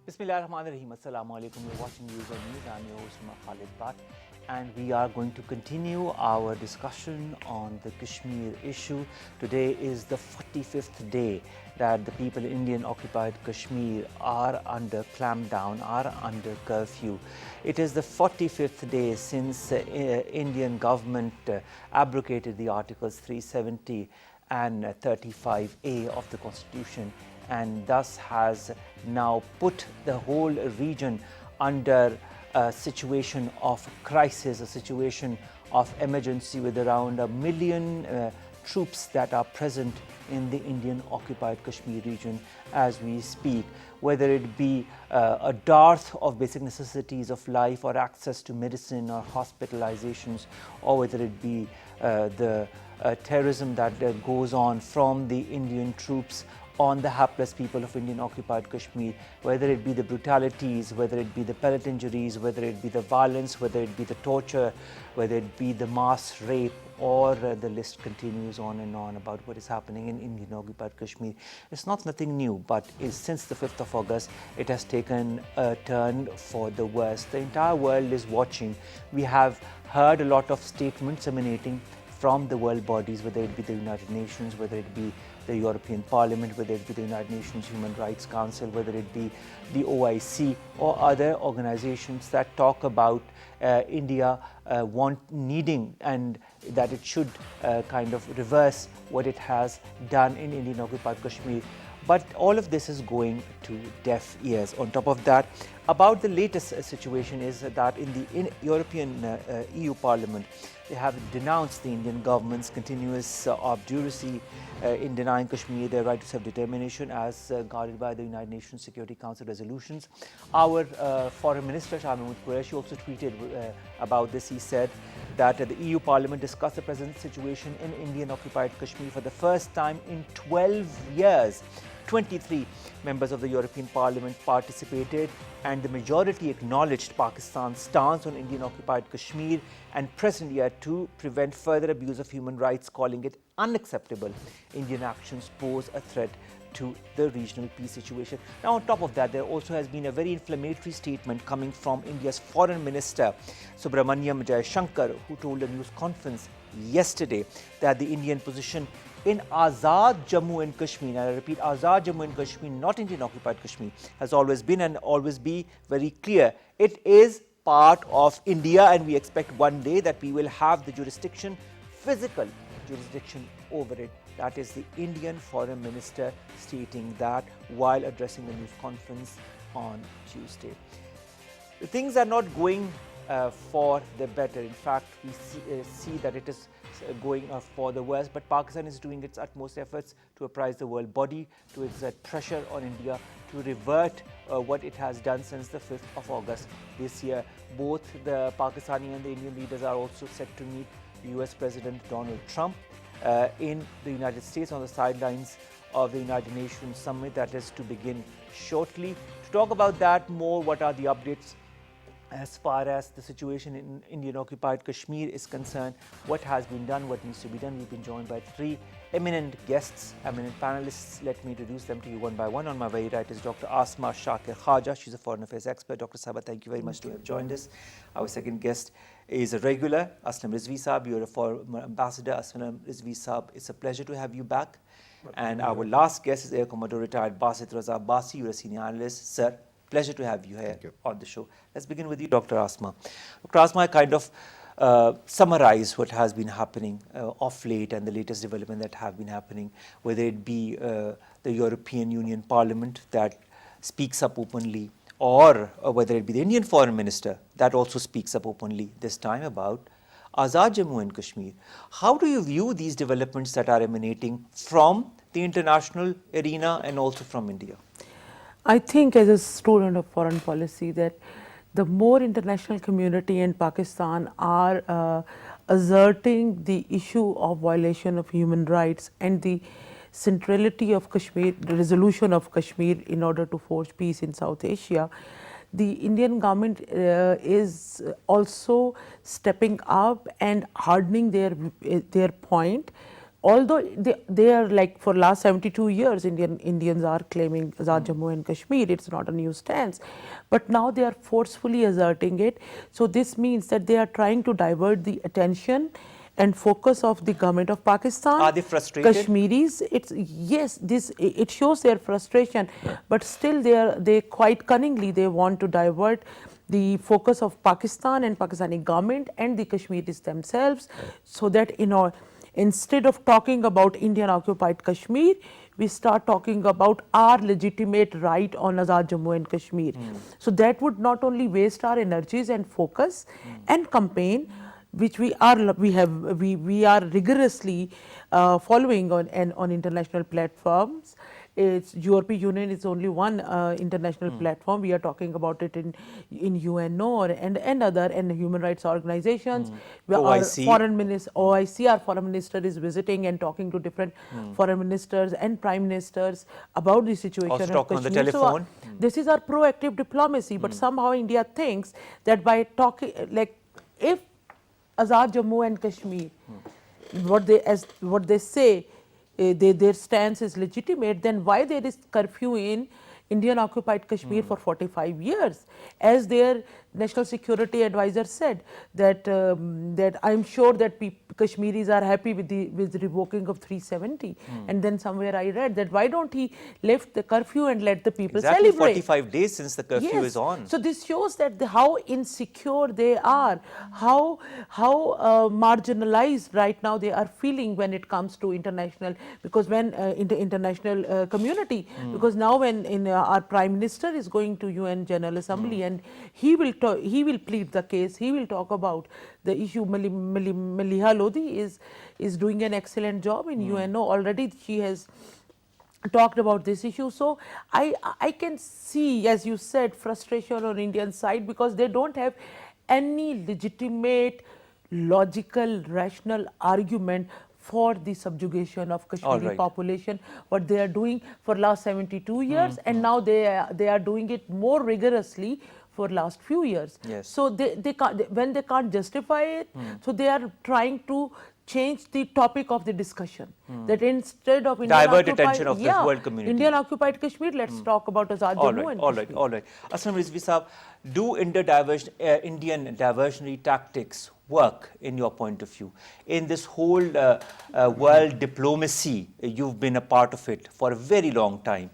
Bismillahirrahmanirrahim. Assalamu alaikum. You're watching News on News. I'm your host, Khalid, and we are going to continue our discussion on the Kashmir issue. Today is the 45th day that the people in Indian occupied Kashmir are under clampdown, are under curfew. It is the 45th day since Indian government abrogated the Articles 370 and 35A of the Constitution, and thus has now put the whole region under a situation of crisis, a situation of emergency, with around 1 million troops that are present in the Indian occupied Kashmir region as we speak. Whether it be a dearth of basic necessities of life or access to medicine or hospitalizations, or whether it be the terrorism that goes on from the Indian troops on the hapless people of Indian occupied Kashmir, whether it be the brutalities, whether it be the pellet injuries, whether it be the violence, whether it be the torture, whether it be the mass rape, or the list continues on and on about what is happening in Indian occupied Kashmir. It's nothing new, but since the 5th of August, it has taken a turn for the worse. The entire world is watching. We have heard a lot of statements emanating from the world bodies, whether it be the United Nations, whether it be the European Parliament, whether it be the United Nations Human Rights Council, whether it be the OIC or other organizations that talk about India needing and that it should kind of reverse what it has done in Indian occupied Kashmir. But all of this is going to deaf ears. On top of that, about the latest situation is that in the European EU Parliament, they have denounced the Indian government's continuous obduracy in denying Kashmir their right to self-determination as guarded by the United Nations Security Council resolutions. Our Foreign Minister Shah Qureshi also tweeted about this. He said that the EU Parliament discussed the present situation in Indian occupied Kashmir for the first time in 12 years. 23 members of the European Parliament participated, and the majority acknowledged Pakistan's stance on Indian occupied Kashmir and pressed India to prevent further abuse of human rights, calling it unacceptable. Indian actions pose a threat to the regional peace situation. Now, on top of that, there also has been a very inflammatory statement coming from India's Foreign Minister Subramaniam Jaishankar, who told a news conference yesterday that the Indian position in Azad Jammu and Kashmir, and I repeat, Azad Jammu and Kashmir, not Indian occupied Kashmir, has always been and always be very clear. It is part of India, and we expect one day that we will have the jurisdiction, physical jurisdiction over it. That is the Indian Foreign Minister stating that while addressing the news conference on Tuesday. The things are not going for the better. In fact, we see that it is going for the worse, but Pakistan is doing its utmost efforts to apprise the world body, to exert pressure on India to revert what it has done since the 5th of August this year. Both the Pakistani and the Indian leaders are also set to meet US President Donald Trump in the United States on the sidelines of the United Nations summit that is to begin shortly. To talk about that more, what are the updates as far as the situation in Indian occupied Kashmir is concerned, what has been done, what needs to be done. We've been joined by three eminent guests, eminent panelists. Let me introduce them to you one by one. On my very right is Dr. Asma Shakir Khaja. She's a foreign affairs expert. Dr. Saba, thank you very much to have joined us. Our second guest is a regular, Arslan Rizvi Saab. You're a former ambassador. Arslan Rizvi Saab, it's a pleasure to have you back. And our last guest is Air Commodore retired Basit Basi. You're a senior analyst. Sir, pleasure to have you here on the show. Let's begin with you, Dr. Asma. Dr. Asma, I kind of summarize what has been happening of late and the latest development that have been happening, whether it be the European Union Parliament that speaks up openly, or whether it be the Indian Foreign Minister that also speaks up openly this time about Azad Jammu and Kashmir. How do you view these developments that are emanating from the international arena and also from India? I think as a student of foreign policy that the more international community and Pakistan are asserting the issue of violation of human rights and the centrality of Kashmir, the resolution of Kashmir in order to forge peace in South Asia, the Indian government is also stepping up and hardening their point although they are like for last 72 years Indians are claiming Azad Jammu and Kashmir, it's not a new stance, but now they are forcefully asserting it. So this means that they are trying to divert the attention and focus of the government of Pakistan. Are they frustrated? Kashmiris, it's yes, this it shows their frustration, but still they quite cunningly they want to divert the focus of Pakistan and Pakistani government and the Kashmiris themselves, so that instead of talking about Indian occupied Kashmir, we start talking about our legitimate right on Azad Jammu and Kashmir. So that would not only waste our energies and focus and campaign, which we are rigorously following on international platforms. It's European Union is only one international platform. We are talking about it in UNO and other and human rights organizations. OIC. OIC, our foreign minister is visiting and talking to different foreign ministers and prime ministers about the situation Also of talking on the Kashmir. telephone. So, this is our proactive diplomacy, but somehow India thinks that by talking, like if Azad Jammu and Kashmir, what they say, their stance is legitimate, then why there is curfew in Indian occupied Kashmir for 45 years? As their national security advisor said, that that I'm sure that Kashmiris are happy with the revoking of 370. And then somewhere I read that why don't he lift the curfew and let the people Exactly celebrate? 45 days since the curfew Yes. is on. So this shows that how insecure they are, how marginalized right now they are feeling when it comes to international, because when international community, because now when our prime minister is going to UN General Assembly and he will plead the case, he will talk about the issue. Maliha Lodi is doing an excellent job in UNO already. She has talked about this issue. So I can see, as you said, frustration on Indian side because they don't have any legitimate, logical, rational argument for the subjugation of Kashmiri population, what they are doing for last 72 years, and now they are doing it more rigorously for last few years. Yes. So they can't, when they can't justify it, so they are trying to change the topic of the discussion. That instead of Divert attention of the world community. Indian occupied Kashmir, let's talk about Azad Jammu and Kashmir. All right. Aslam Rizvi Saab, do Indian diversionary tactics work in your point of view? In this whole world diplomacy, you've been a part of it for a very long time.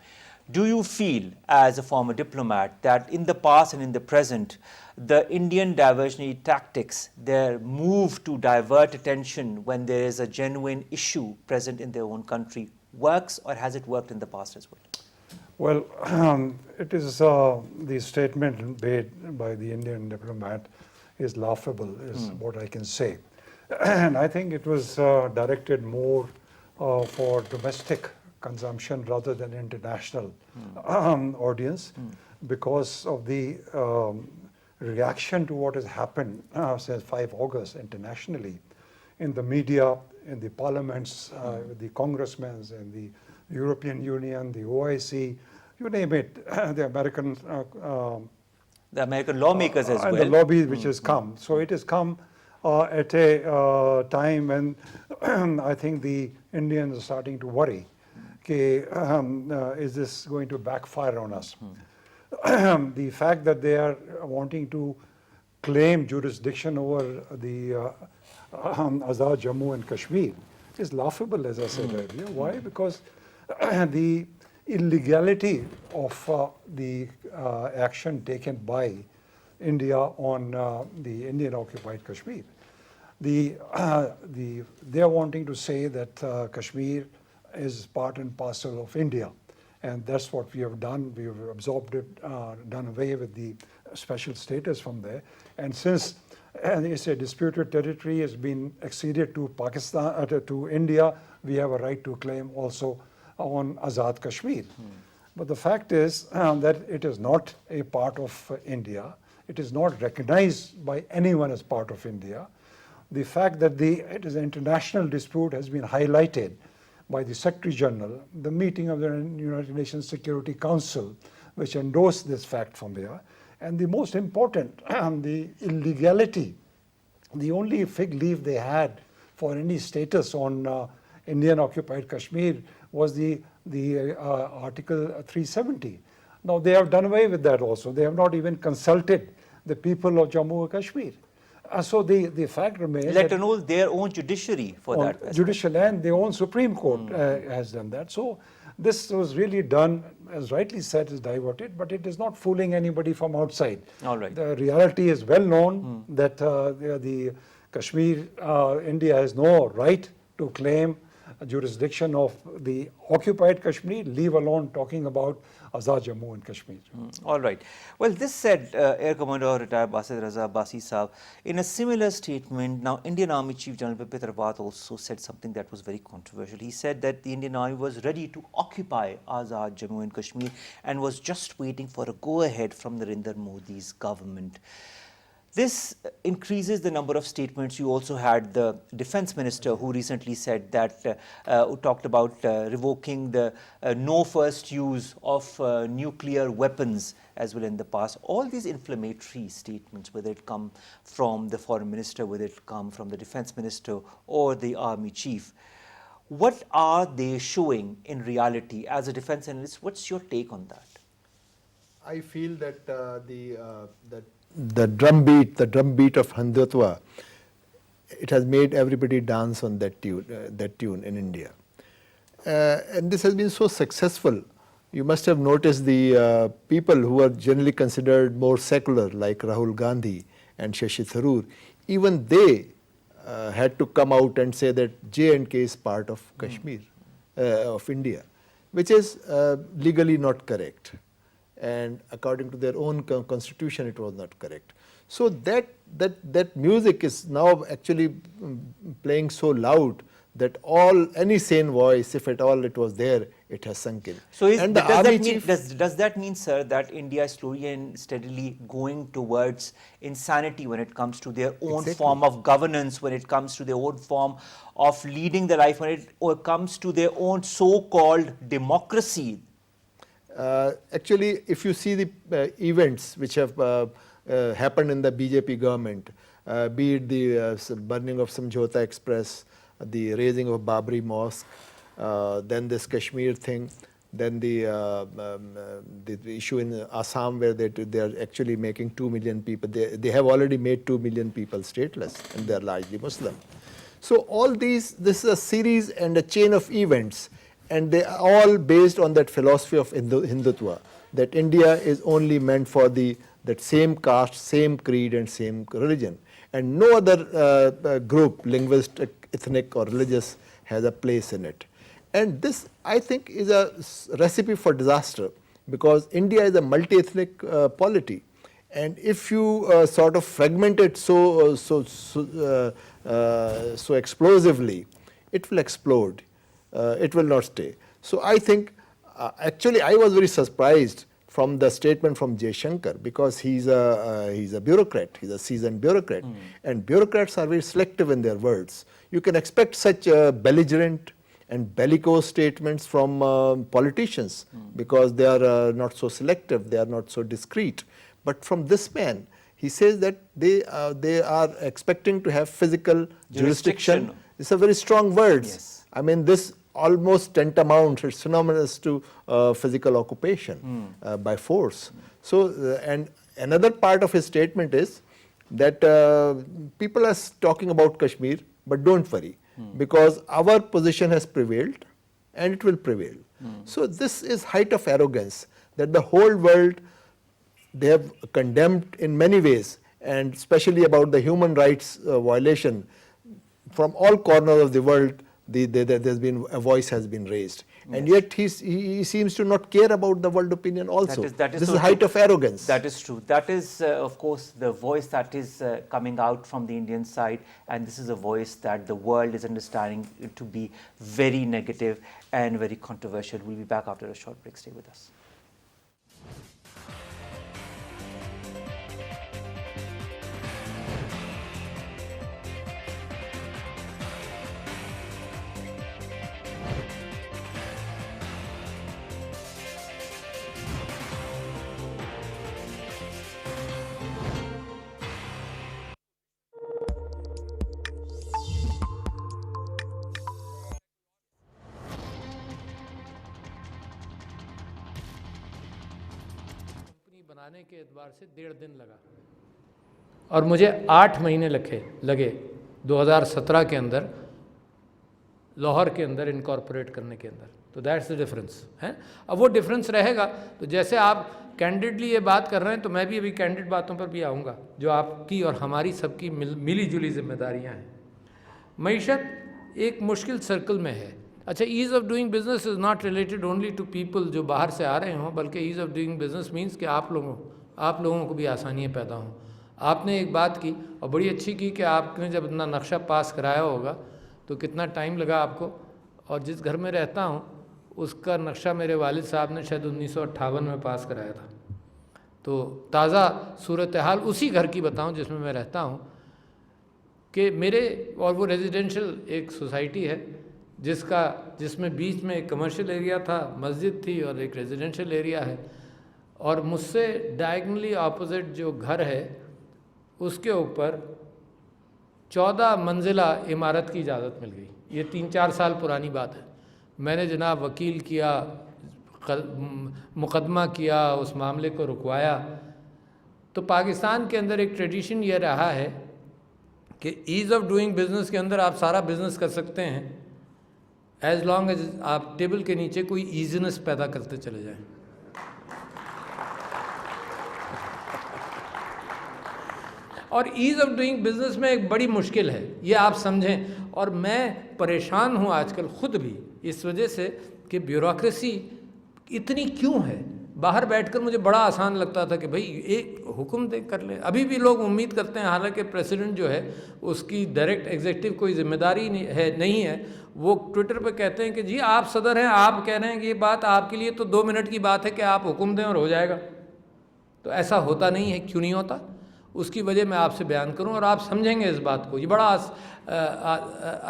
Do you feel, as a former diplomat, that in the past and in the present, the Indian diversionary tactics, their move to divert attention when there is a genuine issue present in their own country, works, or has it worked in the past as well? Well, it is the statement made by the Indian diplomat is laughable, is what I can say. And I think it was directed more for domestic consumption rather than international audience because of the reaction to what has happened since 5 August internationally in the media, in the parliaments, the congressmen, in the European Union, the OIC, you name it, the American lawmakers as well. And the lobby which has come. So it has come at a time when I think the Indians are starting to worry. Is this going to backfire on us? The fact that they are wanting to claim jurisdiction over the Azad Jammu and Kashmir is laughable, as I said earlier. Why? Because the illegality of the action taken by India on the Indian occupied Kashmir. They are wanting to say that Kashmir is part and parcel of India, and that's what we have done. We have absorbed it, done away with the special status from there. And since it's a disputed territory has been acceded to Pakistan, to India, we have a right to claim also on Azad Kashmir. But the fact is that it is not a part of India. It is not recognized by anyone as part of India. The fact that it is an international dispute has been highlighted by the Secretary General, the meeting of the United Nations Security Council, which endorsed this fact from there. And the most important, the illegality, the only fig leaf they had for any status on Indian occupied Kashmir was the Article 370. Now they have done away with that also. They have not even consulted the people of Jammu and Kashmir. So the fact remains Let that alone their own judiciary for that aspect. judicial and their own Supreme Court has done that. So this was really done, as rightly said, is diverted, but it is not fooling anybody from outside. All right. The reality is well known that the Kashmir, India has no right to claim jurisdiction of the occupied Kashmir, leave alone talking about Azad Jammu and Kashmir. All right. Well, this said, Air Commodore retired Basit Basit Saab, in a similar statement, now Indian Army Chief General Bipin Rawat also said something that was very controversial. He said that the Indian Army was ready to occupy Azad Jammu and Kashmir and was just waiting for a go-ahead from Narendra Modi's government. This increases the number of statements. You also had the defense minister who recently said that, who talked about revoking the no first use of nuclear weapons as well in the past. All these inflammatory statements, whether it come from the foreign minister, whether it come from the defense minister or the army chief, what are they showing in reality? As a defense analyst, what's your take on that? I feel that the drumbeat of Hindutva, it has made everybody dance on that tune in India, and this has been so successful. You must have noticed the people who are generally considered more secular, like Rahul Gandhi and Shashi Tharoor, even they had to come out and say that J&K is part of Kashmir, of India, which is legally not correct. And according to their own constitution, it was not correct. So that music is now actually playing so loud that any sane voice, if at all it was there, it has sunk in. So does that mean, sir, that India is slowly and steadily going towards insanity when it comes to their own form of governance, when it comes to their own form of leading their life, when it comes to their own so-called democracy? Actually, if you see the events which have happened in the BJP government, be it the burning of Samjhota Express, the raising of Babri Mosque, then this Kashmir thing, then the issue in Assam where they are actually making 2 million people. They have already made 2 million people stateless, and they are largely Muslim. So all this is a series and a chain of events, and they are all based on that philosophy of Hindutva, that India is only meant for that same caste, same creed and same religion. And no other group, linguistic, ethnic or religious, has a place in it. And this, I think, is a recipe for disaster, because India is a multi-ethnic polity. And if you sort of fragment it so explosively, it will explode. It will not stay. So I think, actually I was very surprised from the statement from Jaishankar, because he's a bureaucrat, he's a seasoned bureaucrat, and bureaucrats are very selective in their words. You can expect such belligerent and bellicose statements from politicians, because they are not so selective, they are not so discreet. But from this man, he says that they are expecting to have physical jurisdiction. It's a very strong words. Yes. I mean, this almost tantamount, it's synonymous to physical occupation by force. So, and another part of his statement is that people are talking about Kashmir, but don't worry, because our position has prevailed and it will prevail. So this is height of arrogance, that the whole world, they have condemned in many ways, and especially about the human rights violation. From all corners of the world, there's been a voice has been raised, and yet he seems to not care about the world opinion also. This is height of arrogance. That is true. That is, of course, the voice that is coming out from the Indian side, and this is a voice that the world is understanding to be very negative and very controversial. We'll be back after a short break. Stay with us. بنانے کے اعتبار سے 1.5 دن لگا اور مجھے 8 مہینے لگے 2017 کے اندر لاہور کے اندر انکارپوریٹ کرنے کے اندر. تو دیٹس دا ڈفرینس ہے. اب وہ ڈفرینس رہے گا. تو جیسے آپ کینڈیڈلی یہ بات کر رہے ہیں تو میں بھی ابھی کینڈیڈ باتوں پر بھی آؤں گا جو آپ کی اور ہماری سب کی ملی جلی ذمہ داریاں ہیں. معیشت ایک مشکل سرکل میں ہے. اچھا, ease of doing business is not related only to people جو باہر سے آ رہے ہوں, بلکہ ease of doing business means کہ آپ لوگوں کو بھی آسانیاں پیدا ہوں. آپ نے ایک بات کی اور بڑی اچھی کی کہ آپ نے جب اپنا نقشہ پاس کرایا ہوگا تو کتنا ٹائم لگا آپ کو. اور جس گھر میں رہتا ہوں اس کا نقشہ میرے والد صاحب نے شاید 1958 میں پاس کرایا تھا. تو تازہ صورتحال اسی گھر کی بتاؤں جس میں رہتا ہوں کہ میرے, اور وہ ریزیڈینشل ایک سوسائٹی ہے جس میں بیچ میں ایک کمرشل ایریا تھا, مسجد تھی اور ایک ریزیڈینشل ایریا ہے. اور مجھ سے ڈائیگنلی اپوزٹ جو گھر ہے اس کے اوپر 14 منزلہ عمارت کی اجازت مل گئی. یہ 3-4 سال پرانی بات ہے. میں نے جناب وکیل کیا, مقدمہ کیا, اس معاملے کو رکوایا. تو پاکستان کے اندر ایک ٹریڈیشن یہ رہا ہے کہ ایز آف ڈوئنگ بزنس کے اندر آپ سارا بزنس کر سکتے ہیں ایز لانگ ایز آپ ٹیبل کے نیچے کوئی ایزینس پیدا کرتے چلے جائیں. اور ایز آف ڈوئنگ بزنس میں ایک بڑی مشکل ہے, یہ آپ سمجھیں. اور میں پریشان ہوں آج کل خود بھی اس وجہ سے کہ بیوروکریسی اتنی کیوں ہے. باہر بیٹھ کر مجھے بڑا آسان لگتا تھا کہ بھئی ایک حکم دے کر لیں. ابھی بھی لوگ امید کرتے ہیں, حالانکہ پریزیڈنٹ جو ہے اس کی ڈائریکٹ ایگزیکٹو کوئی ذمہ داری نہیں ہے. وہ ٹویٹر پہ کہتے ہیں کہ جی آپ صدر ہیں, آپ کہہ رہے ہیں کہ یہ بات آپ کے لیے تو 2 منٹ کی بات ہے کہ آپ حکم دیں اور ہو جائے گا. تو ایسا ہوتا نہیں ہے. کیوں نہیں ہوتا؟ اس کی وجہ میں آپ سے بیان کروں اور آپ سمجھیں گے اس بات کو. یہ بڑا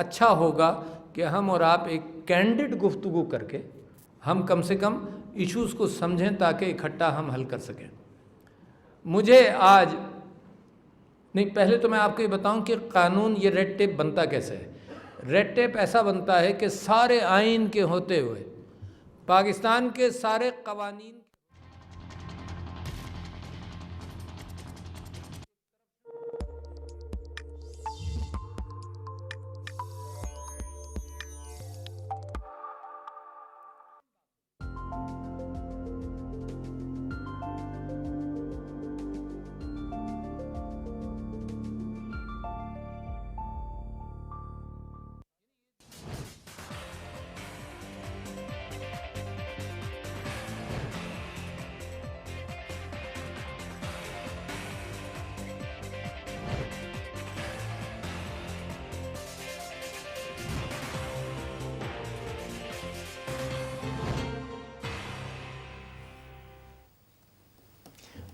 اچھا ہوگا کہ ہم اور آپ ایک کینڈڈ گفتگو کر کے ہم کم سے کم ایشوز کو سمجھیں تاکہ اکٹھا ہم حل کر سکیں. مجھے آج نہیں, پہلے تو میں آپ کو یہ بتاؤں کہ قانون یہ ریڈ ٹیپ بنتا کیسے ہے. ریڈ ٹیپ ایسا بنتا ہے کہ سارے آئین کے ہوتے ہوئے پاکستان کے سارے قوانین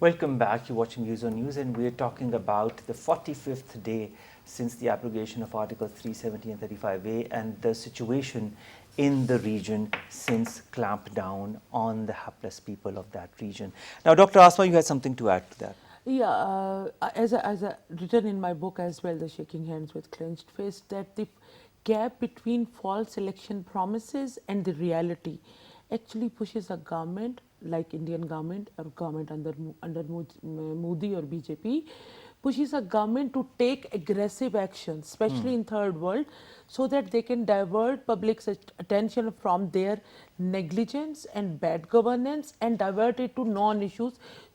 Welcome back. You're watching Views on News, and we're talking about the 45th day since the abrogation of Articles 370 and 35A and the situation in the region since clampdown on the hapless people of that region. Now, Dr. Asma, you had something to add to that. Yeah, as I written in my book as well, The Shaking Hands with Clenched Fists, that the gap between false election promises and the reality actually pushes a government like Indian government or government under Modi or BJP, pushes a government to take aggressive action, especially in third world, so that they can divert public's attention from their negligence and bad governance and divert it to non-issues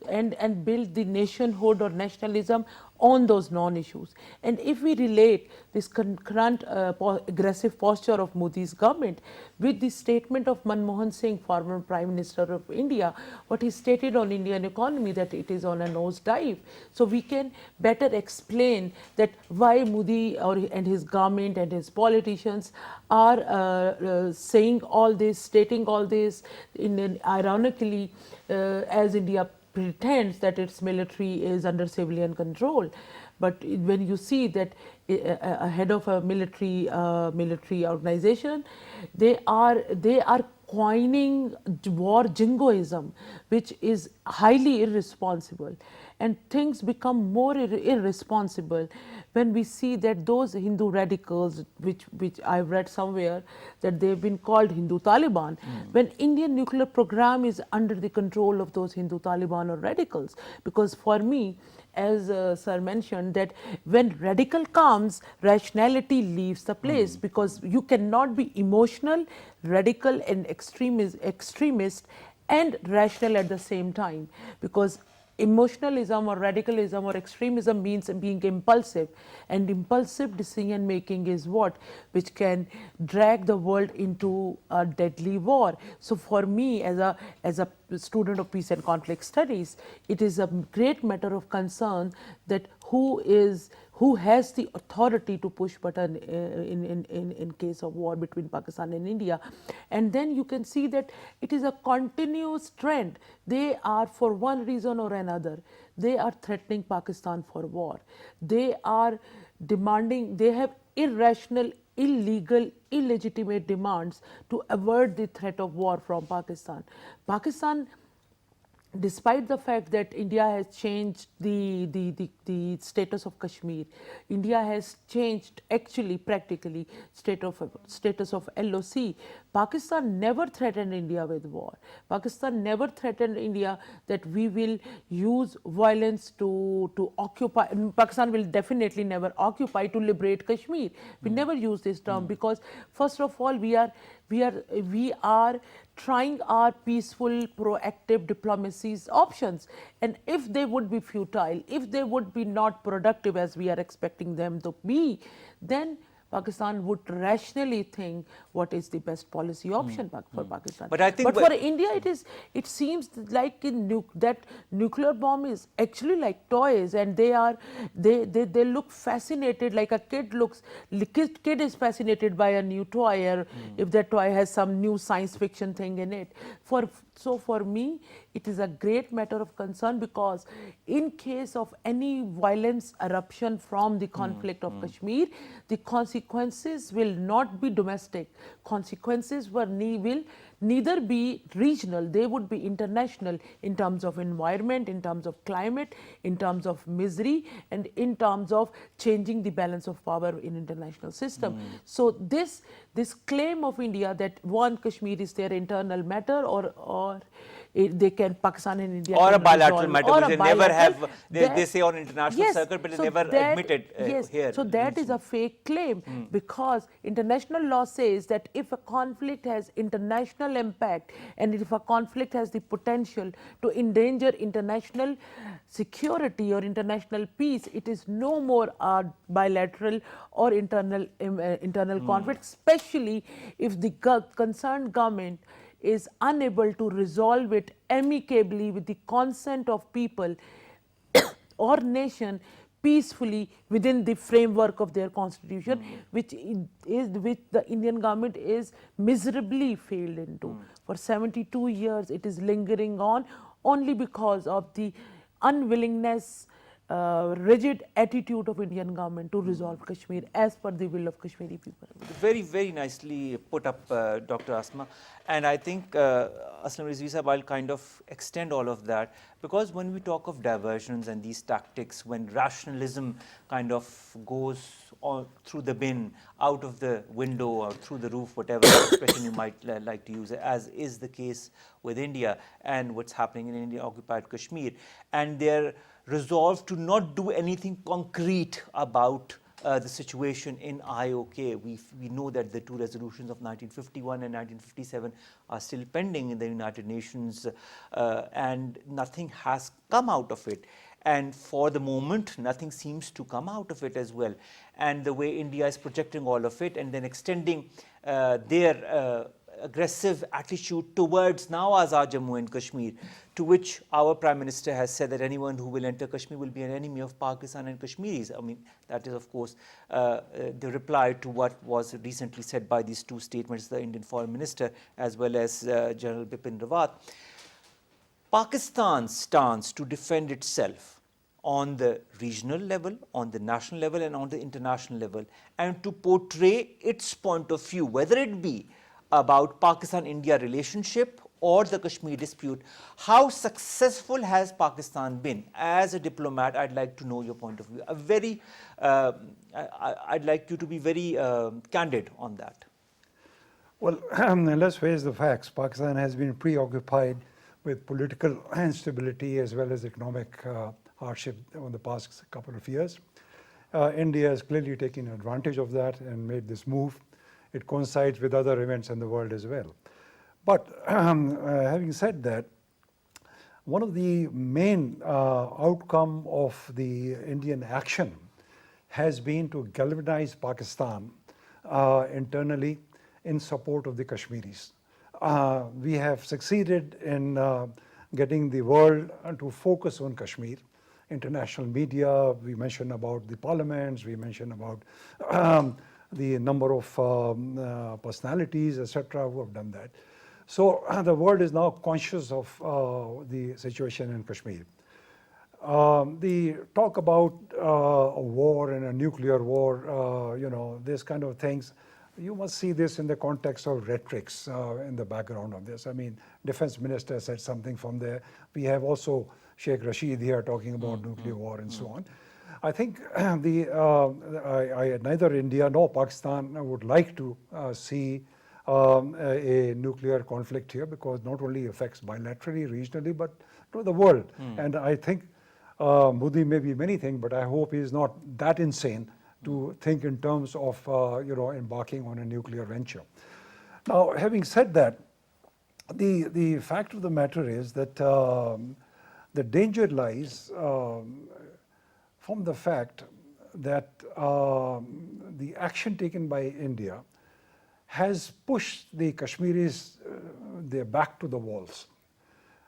and build the nationhood or nationalism on those non-issues. And if we relate this current aggressive posture of Modi's government with the statement of Manmohan Singh, former Prime Minister of India, what he stated on Indian economy, that it is on a nosedive. So we can better explain that why Modi and his government and his politicians are saying all this, stating all this, ironically as India pretends that its military is under civilian control. But when you see that a head of a military organization, they are coining war jingoism, which is highly irresponsible. And things become more irresponsible when we see that those Hindu radicals, which I've read somewhere that they've been called Hindu Taliban, when Indian nuclear program is under the control of those Hindu Taliban or radicals. Because for me, as sir mentioned, that when radical comes, rationality leaves the place, because you cannot be emotional, radical and extremist and rational at the same time, because emotionalism or radicalism or extremism means being impulsive, and impulsive decision making is what which can drag the world into a deadly war. So for me, as a student of peace and conflict studies, it is a great matter of concern that who has the authority to push button in case of war between Pakistan and India. And then you can see that it is a continuous trend. They are, for one reason or another, they are threatening Pakistan for war. They are demanding, they have irrational, illegal, illegitimate demands to avert the threat of war from Pakistan. Pakistan, despite the fact that India has changed the status of Kashmir, India has changed actually practically status of LOC. Pakistan never threatened India with war. Pakistan never threatened India that we will use violence to occupy. Pakistan will definitely never occupy to liberate Kashmir. We never use this term because first of all we are trying our peaceful, proactive diplomacy's options. And if they would be futile, if they would be not productive as we are expecting them to be, then Pakistan would rationally think what is the best policy option for Pakistan. But I think for India, it seems like that nuclear bomb is actually like toys, and they look fascinated, like a kid looks. Kid is fascinated by a new toy, or if that toy has some new science fiction thing in it. So for me, it is a great matter of concern, because in case of any violence eruption from the conflict of Kashmir, the consequences will not be domestic. Consequences will neither be regional, they would be international in terms of environment, in terms of climate, in terms of misery, and in terms of changing the balance of power in international system. So this claim of India that one Kashmir is their internal matter, or they can, Pakistan and India or can a bilateral resolve, matter, or which a they never bilateral, have, they say on international circuit, but they never admit it yes, here. so that is a fake claim, because international law says that if a conflict has international impact, and if a conflict has the potential to endanger international security or international peace, it is no more a bilateral or internal conflict, especially if the concerned government is unable to resolve it amicably with the consent of people or nation peacefully within the framework of their constitution, which the Indian government is miserably failed into. For 72 years, it is lingering on only because of the unwillingness, rigid attitude of Indian government to resolve Kashmir as per the will of Kashmiri people. Very, very nicely put up, Dr. Asma. And I think, Aslam Rizvi Sahab, I'll kind of extend all of that, because when we talk of diversions and these tactics, when rationalism kind of goes through the bin, out of the window or through the roof, whatever expression you might like to use, as is the case with India and what's happening in India-occupied Kashmir, and their resolve to not do anything concrete about the situation in IOK. We know that the two resolutions of 1951 and 1957 are still pending in the United Nations, and nothing has come out of it. And for the moment, nothing seems to come out of it as well. And the way India is projecting all of it and then extending their aggressive attitude towards now Azad Jammu and Kashmir, to which our Prime Minister has said that anyone who will enter Kashmir will be an enemy of Pakistan and Kashmiris. I mean, that is of course the reply to what was recently said by these two statements, the Indian Foreign Minister as well as General Bipin Rawat. Pakistan's stance to defend itself on the regional level, on the national level and on the international level, and to portray its point of view, whether it be about Pakistan-India relationship or the Kashmir dispute. How successful has Pakistan been? As a diplomat, I'd like to know your point of view. I'd like you to be very candid on that. Well, let's face the facts. Pakistan has been preoccupied with political instability as well as economic hardship over the past couple of years. India has clearly taken advantage of that and made this move. It coincides with other events in the world as well. But having said that, one of the main outcome of the Indian action has been to galvanize Pakistan internally in support of the Kashmiris. We have succeeded in getting the world to focus on Kashmir. International media, we mentioned about the parliaments, we mentioned about the number of personalities, etc., who have done that. So the world is now conscious of the situation in Kashmir. The talk about a war and a nuclear war, this kind of things, you must see this in the context of rhetorics in the background of this. I mean, Defense Minister said something from there. We have also Sheikh Rashid here talking about nuclear war and so on. I think neither India nor Pakistan would like to see a nuclear conflict here, because not only affects bilaterally, regionally, but to the world. And I think Modi may be many things, but I hope he is not that insane to think in terms of embarking on a nuclear venture. Now, having said that, the fact of the matter is that the danger lies from the fact that the action taken by India has pushed the Kashmiris their back to the walls.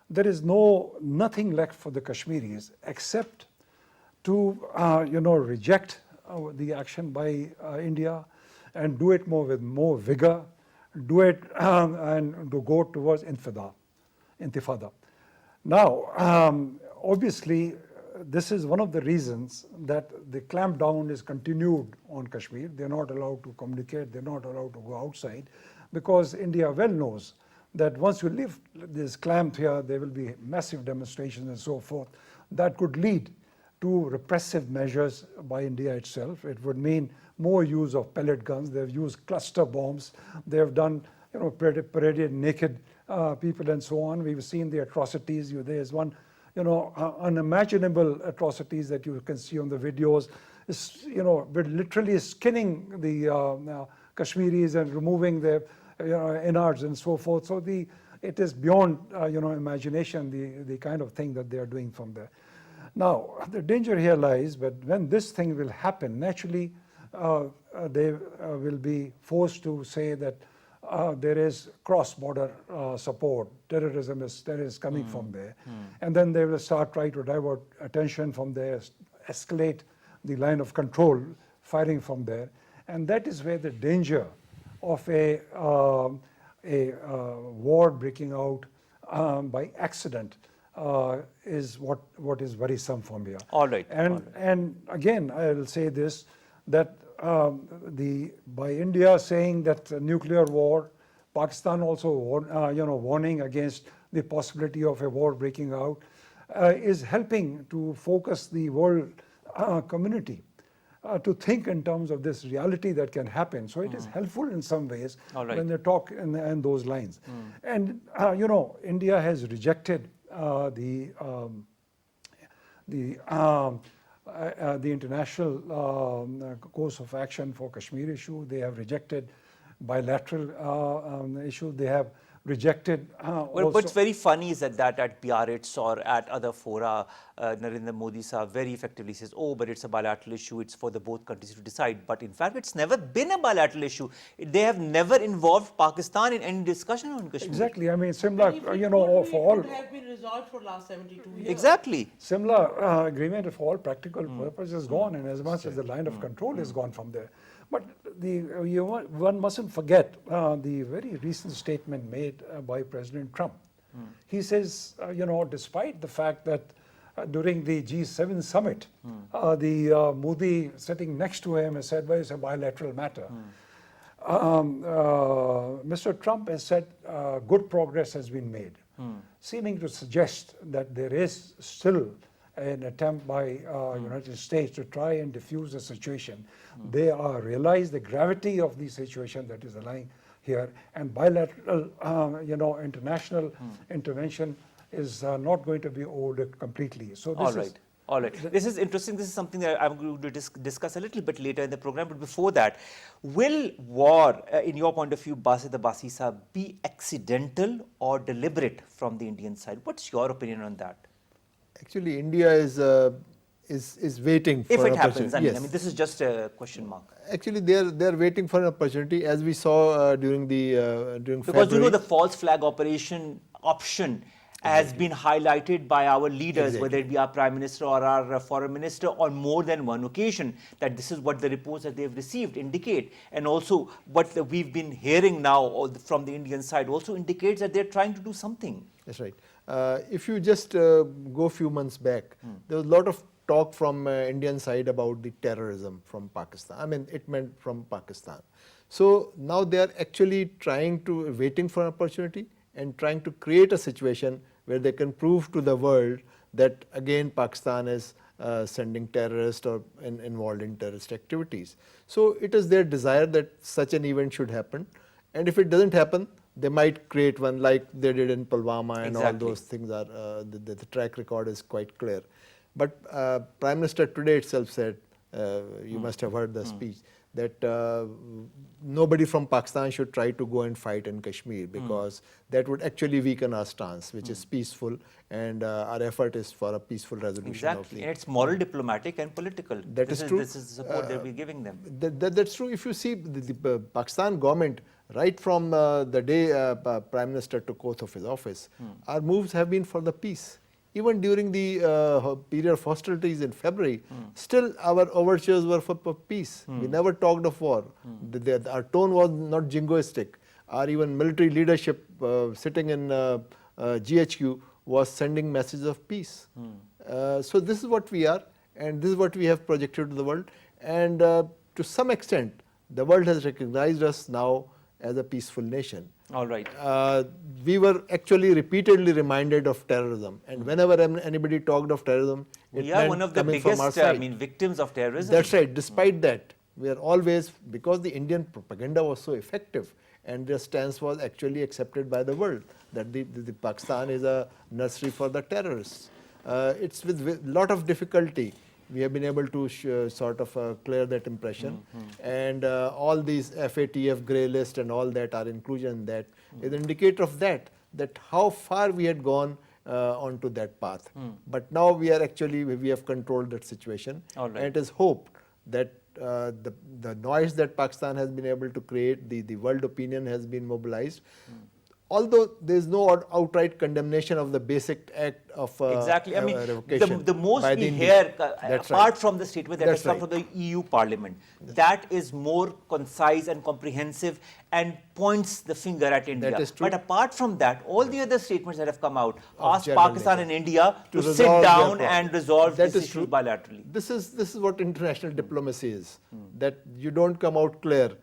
There is nothing left for the Kashmiris except to reject the action by India and do it with more vigor, do it and to go towards intifada. Now, obviously, this is one of the reasons that the clampdown is continued on Kashmir. They're not allowed to communicate, they're not allowed to go outside, because India well knows that once you lift this clamp here, there will be massive demonstrations and so forth. That could lead to repressive measures by India itself. It would mean more use of pellet guns. They've used cluster bombs. They've done, paraded naked people and so on. We've seen the atrocities. There's one, unimaginable atrocities that you can see on the videos. It's, we're literally skinning the Kashmiris and removing their innards and so forth. So it is beyond, imagination, the kind of thing that they are doing from there. Now, the danger here lies, but when this thing will happen, naturally, they will be forced to say that there is cross-border support, terrorism is coming from there. And then they will start trying to divert attention from there, escalate the line of control, firing from there. And that is where the danger of a war breaking out by accident is what is worrisome from here. All right. And again, I will say this, that by India saying that nuclear war, Pakistan also warning against the possibility of a war breaking out, is helping to focus the world community to think in terms of this reality that can happen. So it is helpful in some ways when they talk in those lines. And India has rejected the international course of action for Kashmir issue. They have rejected bilateral issue. They have rejected Well, what's very funny is that at Biarritz or at other fora, Narendra Modi Sahab very effectively says, oh, but it's a bilateral issue, it's for the both countries to decide. But in fact, it's never been a bilateral issue. They have never involved Pakistan in any discussion on Kashmir. Exactly. I mean, similar, for all. It would have been resolved for last 72 years. Exactly. Similar agreement for all practical purposes is gone, and as much as the line of control is gone from there. But one mustn't forget the very recent statement made by President Trump. He says, despite the fact that during the G7 summit, the Modi sitting next to him has said, well, it's a bilateral matter. Mr. Trump has said good progress has been made, seeming to suggest that there is still an attempt by United States to try and diffuse the situation. They realize the gravity of the situation that is lying here, and bilateral, international intervention is not going to be overlooked completely. So this All right. All right. This is interesting. This is something that I'm going to discuss a little bit later in the program. But before that, will war, in your point of view, Basit the Basisa, be accidental or deliberate from the Indian side? What's your opinion on that? Actually, India is waiting for If it an happens, opportunity. I mean, this is just a question mark. Actually, they're waiting for an opportunity, as we saw during Because February. the false flag operation option has been highlighted by our leaders, whether it be our Prime Minister or our Foreign Minister, on more than one occasion, that this is what the reports that they've received indicate. And also what we've been hearing now from the Indian side also indicates that they're trying to do something. That's right. If you just go a few months back, there was a lot of talk from Indian side about the terrorism from Pakistan. I mean, it meant from Pakistan. So now they are actually waiting for an opportunity and trying to create a situation where they can prove to the world that again Pakistan is sending terrorists or involved in terrorist activities. So it is their desire that such an event should happen, and if it doesn't happen, they might create one like they did in Pulwama, and all those things are, the track record is quite clear. But Prime Minister today itself said, you must have heard the speech, that nobody from Pakistan should try to go and fight in Kashmir, because that would actually weaken our stance, which is peaceful, and our effort is for a peaceful resolution of Exactly. the... And it's moral, diplomatic and political. That is true. This is the support that we're giving them. That's true. If you see the Pakistan government, right from the day Prime Minister took oath of his office, our moves have been for the peace. Even during the period of hostilities in February, still our overtures were for peace. We never talked of war. Our tone was not jingoistic. Our even military leadership sitting in GHQ was sending messages of peace. So this is what we are, and this is what we have projected to the world. And to some extent, the world has recognized us now as a peaceful nation. All right. We were actually repeatedly reminded of terrorism, and whenever anybody talked of terrorism, it We are meant one of the coming from our biggest side. victims of terrorism. That's right. Despite that, we are always, because the Indian propaganda was so effective, and their stance was actually accepted by the world, that the Pakistan is a nursery for the terrorists. It's with a lot of difficulty we have been able to sort of clear that impression, and all these FATF grey list and all that, our inclusion in that is an indicator of that how far we had gone onto that path. But now we are actually, we have controlled that situation, and it is hoped that the noise that Pakistan has been able to create, the world opinion has been mobilized. Although there is no outright condemnation of the basic act of exactly. I mean, revocation the most by we the hear, That's apart right. from the statement that has come from the EU Parliament, that is more concise and comprehensive and points the finger at India. That is true. But apart from that, all the other statements that have come out ask general Pakistan nature. and India to sit resolve their down problem. and resolve That this is issue true. bilaterally. This is what international diplomacy is. That you don't come out clear.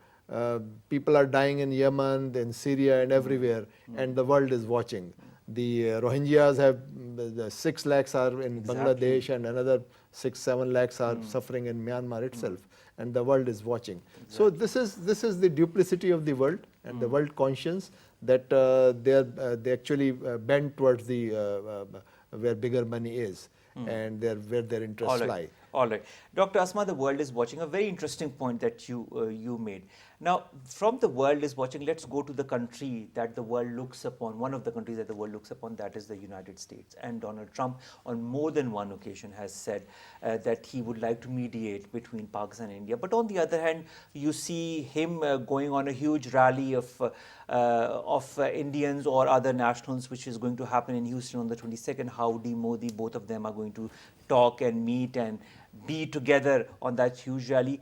People are dying in Yemen, in Syria, and everywhere, and the world is watching. The Rohingyas have, the 6 lakhs are in Bangladesh, and another 6-7 lakhs are suffering in Myanmar itself, and the world is watching. So this is the duplicity of the world and the world conscience, that they actually bend towards the where bigger money is, and where their interests lie. All right. Dr. Asma, the world is watching. A very interesting point that you made. Now, from the world is watching, let's go to the country that the world looks upon, one of the countries that the world looks upon, that is the United States. And Donald Trump, on more than one occasion, has said that he would like to mediate between Pakistan and India. But on the other hand, you see him going on a huge rally of Indians or other nationals, which is going to happen in Houston on the 22nd. Howdy Modi, both of them are going to talk and meet and be together on that huge rally.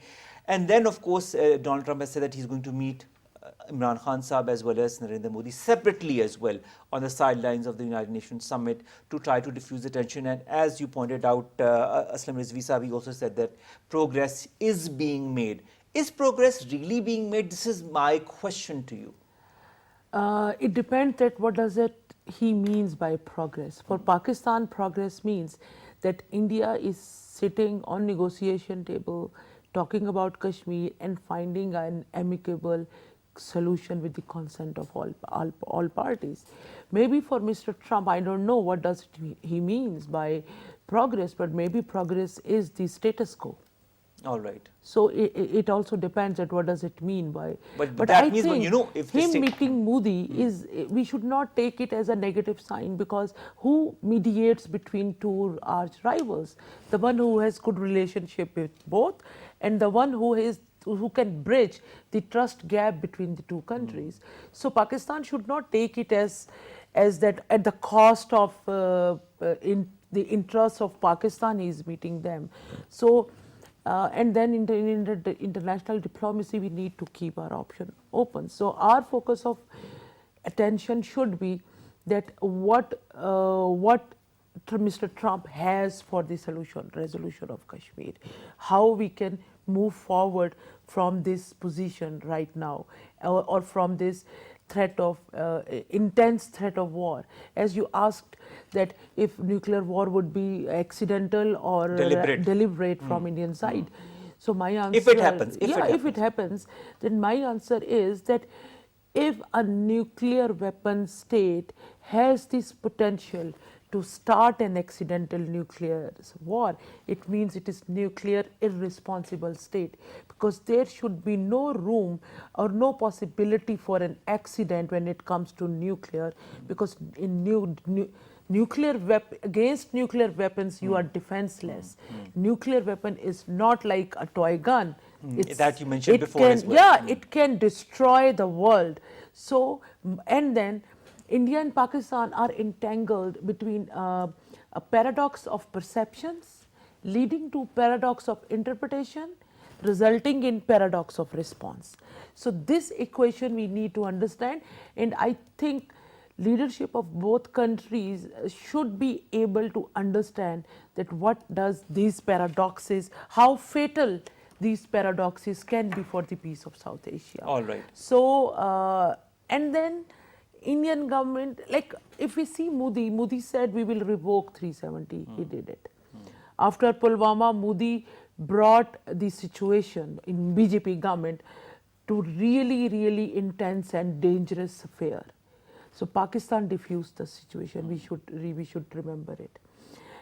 And then, of course, Donald Trump has said that he's going to meet Imran Khan Saab as well as Narendra Modi separately as well on the sidelines of the United Nations Summit to try to diffuse the tension. And as you pointed out, Aslam Rizvi Saab also said that progress is being made Is progress really being made? This is my question to you. It depends that what does it he means by progress. For Pakistan, progress means that India is sitting on negotiation table, talking about Kashmir and finding an amicable solution with the consent of all parties. Maybe for Mr. Trump, I don't know what does he means by progress, but maybe progress is the status quo. All right. So it also depends at what does it mean by. But But that I means when, think you know, if the him state- meeting Modi is, we should not take it as a negative sign, because who mediates between two arch rivals? The one who has good relationship with both, and the one who can bridge the trust gap between the two countries. So Pakistan should not take it as that at the cost of in the interests of Pakistan he is meeting them. So. And then in the international diplomacy, we need to keep our option open. So our focus of attention should be that what Mr. Trump has for the resolution of Kashmir, how we can move forward from this position right now, or from this threat of intense threat of war. As you asked, that if nuclear war would be accidental or deliberate from Indian side. So my answer, if it happens, if it happens, then my answer is that if a nuclear weapon state has this potential to start an accidental nuclear war, it means it is nuclear irresponsible state, because there should be no room or no possibility for an accident when it comes to nuclear, because in against nuclear weapons you are defenseless. Nuclear weapon is not like a toy gun. That you mentioned before as well. Yeah, it can destroy the world. So, and then India and Pakistan are entangled between a paradox of perceptions, leading to paradox of interpretation, resulting in paradox of response. So this equation we need to understand, and I think leadership of both countries should be able to understand that what does these paradoxes, how fatal these paradoxes can be for the peace of South Asia. All right. So, and then Indian government, like if we see Modi said we will revoke 370, he did it. After Pulwama, Modi brought the situation in BJP government to really, really intense and dangerous affair. So Pakistan diffused the situation. We should remember it.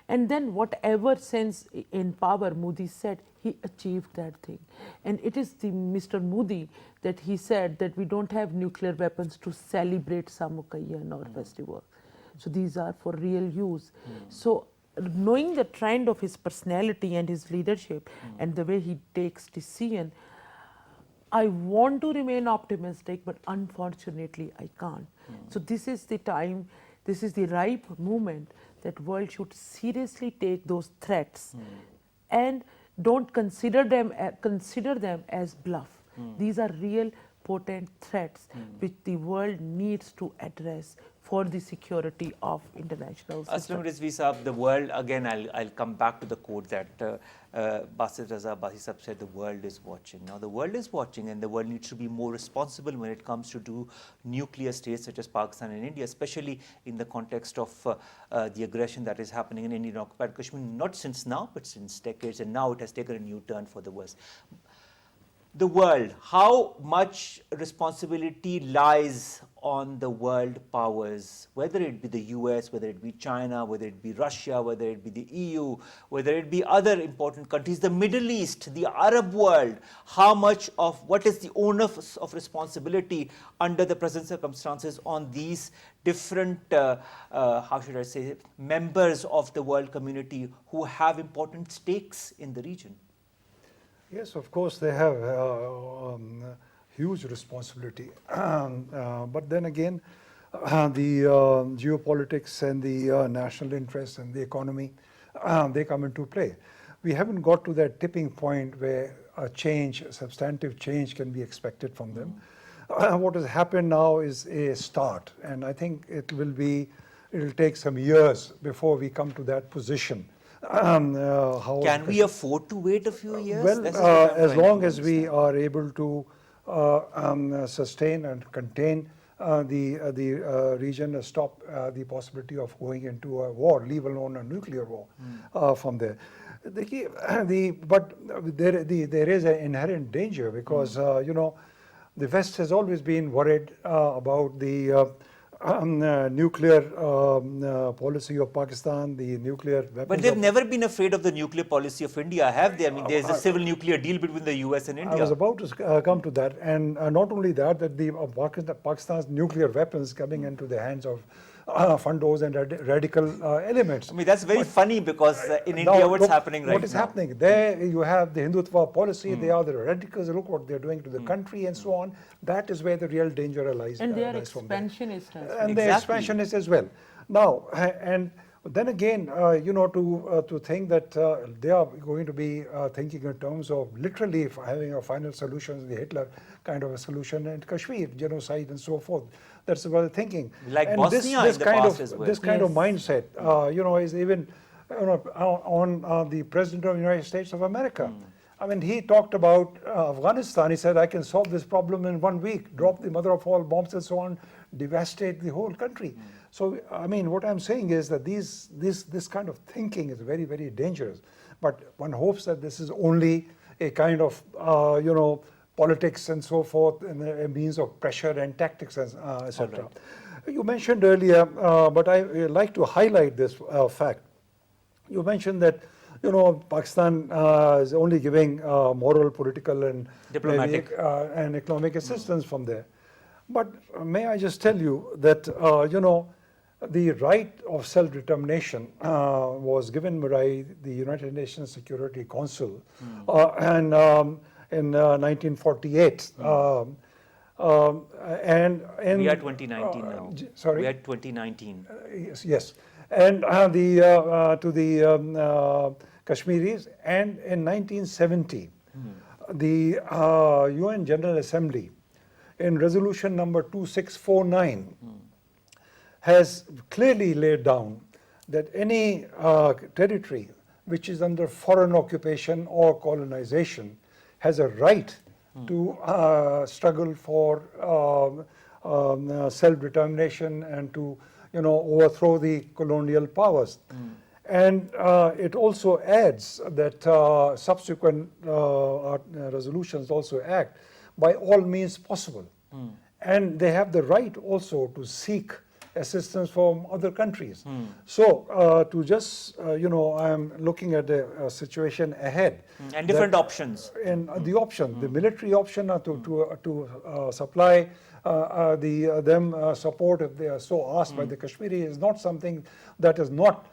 And then whatever sense in power Modi said, he achieved that thing. And it is the Mr. Modi that he said that we don't have nuclear weapons to celebrate Samukayyan or festival. So these are for real use. So knowing the trend of his personality and his leadership and the way he takes decision, I want to remain optimistic, but unfortunately I can't. So this is the time, this is the ripe moment that world should seriously take those threats and don't consider them as bluff. These are real potent threats which the world needs to address for the security of international system. Aslam Rizvi Saab, the world, again, I'll come back to the quote that Basit Saab said, the world is watching. Now, the world is watching, and the world needs to be more responsible when it comes to do nuclear states such as Pakistan and India, especially in the context of the aggression that is happening in Indian-occupied Kashmir, not since now, but since decades, and now it has taken a new turn for the worse. The world, how much responsibility lies on the world powers, whether it be the US, whether it be China, whether it be Russia, whether it be the EU, whether it be other important countries, the Middle East, the Arab world, how much of what is the onus of responsibility under the present circumstances on these different, how should I say, members of the world community who have important stakes in the region? Yes, of course, they have huge responsibility. But then again, the geopolitics and the national interest and the economy, they come into play. We haven't got to that tipping point where a change, a substantive change can be expected from them. What has happened now is a start, and I think it'll take some years before we come to that position how Can we afford to wait a few years? well, This is what I'm as trying to long as we understand. are able to sustain and contain the region, stop the possibility of going into a war, leave alone a nuclear war from there. But there is an inherent danger because, you know, the West has always been worried about the nuclear policy of Pakistan, the nuclear weapons. But they've never been afraid of the nuclear policy of India, have they? I mean, there's a civil nuclear deal between the US and India. I was about to come to that, and not only that, that the Pakistan's nuclear weapons coming into the hands of fundos and radical elements. I mean, that's very funny because in Now, India, what's look happening right What is now? happening? There you have the Hindutva policy, they are the radicals, look what they're doing to the country and so on. That is where the real danger lies. And they are lies from there. expansionists as well. And the Exactly. expansionists as well. Now, and then again, you know, to think that they are going to be thinking in terms of literally having a final solution, the Hitler kind of a solution in Kashmir, genocide and so forth. That's what they're thinking. Like and Bosnia in the kind past of, as well. This kind of Yes. mindset, you know, is even on the President of the United States of America. I mean, he talked about Afghanistan. He said, I can solve this problem in 1 week, drop the mother of all bombs and so on, devastate the whole country. So, I mean, what I'm saying is that this kind of thinking is very, very dangerous. But one hopes that this is only a kind of, you know, politics and so forth, and a means of pressure and tactics, and etc. You mentioned earlier, but I like to highlight this fact. You mentioned that, you know, Pakistan is only giving moral, political, and Diplomatic. maybe, and economic assistance from there. But may I just tell you that, you know, the right of self-determination was given by the United Nations Security Council and in 1948. And in, We are 2019 now. Sorry? We are 2019. Yes, and to the Kashmiris, and in 1970, the UN General Assembly, in resolution number 2649, has clearly laid down that any territory which is under foreign occupation or colonization has a right to struggle for self-determination and to, you know, overthrow the colonial powers. And it also adds that subsequent resolutions also act by all means possible. And they have the right also to seek assistance from other countries. So to just, you know, I'm looking at the situation ahead. And different options. And the option, the military option to supply them support if they are so asked by the Kashmiri is not something that is not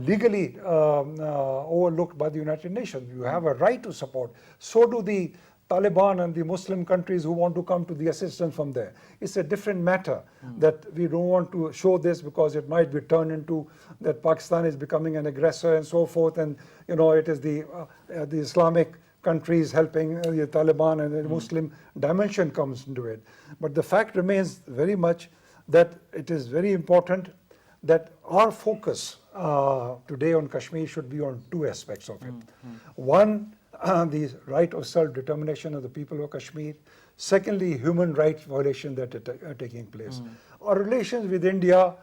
legally overlooked by the United Nations. You have a right to support. So do the Taliban and the Muslim countries who want to come to the assistance from there. It's a different matter that we don't want to show this because it might be turned into that Pakistan is becoming an aggressor and so forth, and, you know, it is the Islamic countries helping the Taliban, and the Muslim dimension comes into it. But the fact remains very much that it is very important that our focus today on Kashmir should be on two aspects of it. One, the right of self-determination of the people of Kashmir. Secondly, human rights violations that are taking place. Our relations with India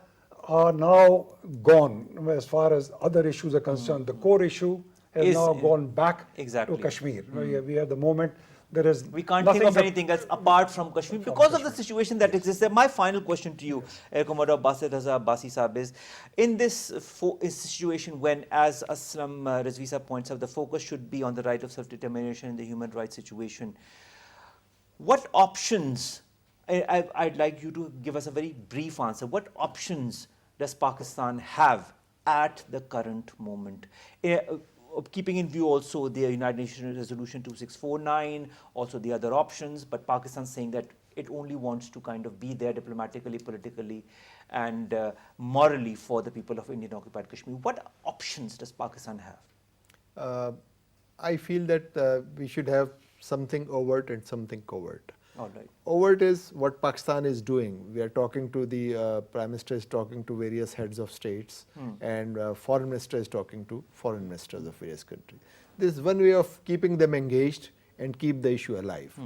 are now gone as far as other issues are concerned. The core issue has now gone back to Kashmir. We are at the moment, there is We can't nothing think of but- anything else apart from Kashmir because of the situation that exists there. My final question to you, Air Commodore Basit Basi Saab, is in this situation when, as Aslam Rizvi points out, the focus should be on the right of self-determination and the human rights situation, what options, I'd like you to give us a very brief answer, what options does Pakistan have at the current moment? Keeping in view also the United Nations Resolution 2649, also the other options, but Pakistan saying that it only wants to kind of be there diplomatically, politically, and morally for the people of Indian occupied Kashmir. What options does Pakistan have? I feel that we should have something overt and something covert. All right. Overt is what Pakistan is doing. We are talking to the Prime Minister is talking to various heads of states, and Foreign Minister is talking to foreign ministers of various countries. This is one way of keeping them engaged and keep the issue alive.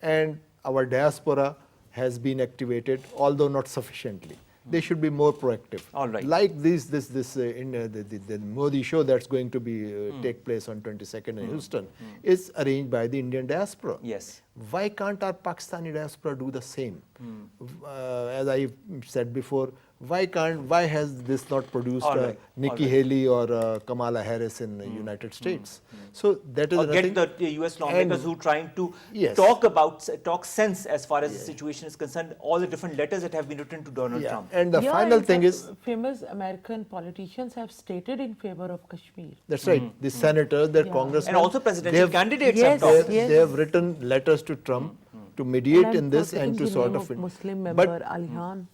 And our diaspora has been activated, although not sufficiently. They should be more proactive. All right. Like the Modi show that's going to be take place on 22nd in Houston is arranged by the Indian diaspora. Yes. Why can't our Pakistani diaspora do the same? As I said before, why has this not produced Nikki Haley or Kamala Harris in the United States? So that is Or another get thing. the US lawmakers who are trying to Yes. talk sense as far as the situation is concerned, all the different letters that have been written to Donald Trump. And the Yeah, final in thing fact, is, famous American politicians have stated in favor of Kashmir. that's right, the senators, their Yeah. congressmen, And also presidential they have- candidates Yes, have talked. yes. They have written letters to Trump to mediate And I'm in this forgetting and to the sort name of. Muslim but member Alihan.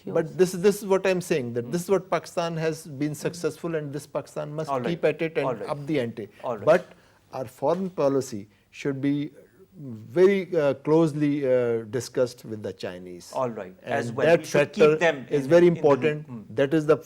but this is what I'm saying, that this is what Pakistan has been successful, and this Pakistan must All right. keep at it and All right. up the ante. All right. But our foreign policy should be very closely discussed with the Chinese. All right. And As well. that We should factor keep them is in- very in the loop. important. That is the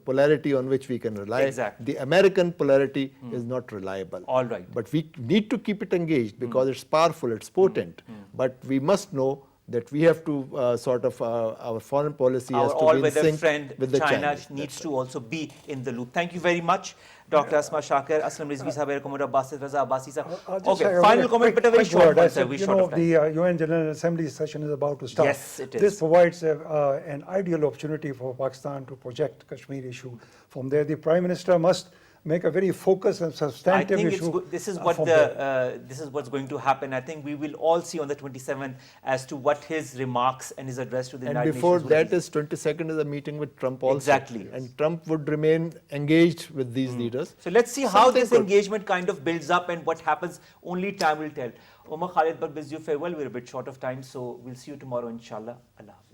polarity on which we can rely. Exactly. The American polarity is not reliable. All right. But we need to keep it engaged because it's powerful, it's potent. But we must know that we have to our foreign policy Our has to be in all-weather sync friend with the China Chinese. needs to also be in the loop. Thank you very much, Dr. Asma Shakir, Aslam Rizvi Sahib, Commander Basit, Raza Abbasi Sahib. I'll just Okay, say a final very comment, but a very quick short word. one, I sir. said, We're you short know, of time. the UN General Assembly session is about to start. Yes, it is. This provides an ideal opportunity for Pakistan to project Kashmir issue from there. The Prime Minister must make a very focused and I substantive think issue. this is what from there. this is what's going to happen. I think we will all see on the 27th as to what his remarks and his address to the And United before Nations would that be. is 22nd is a meeting with Trump also. Exactly. And Trump would remain engaged with these leaders. So let's see how Something this good. engagement kind of builds up and what happens. Only time will tell. Omar, Khalid, but bids you farewell. We're a bit short of time, so we'll see you tomorrow, inshallah. Allah Hafiz.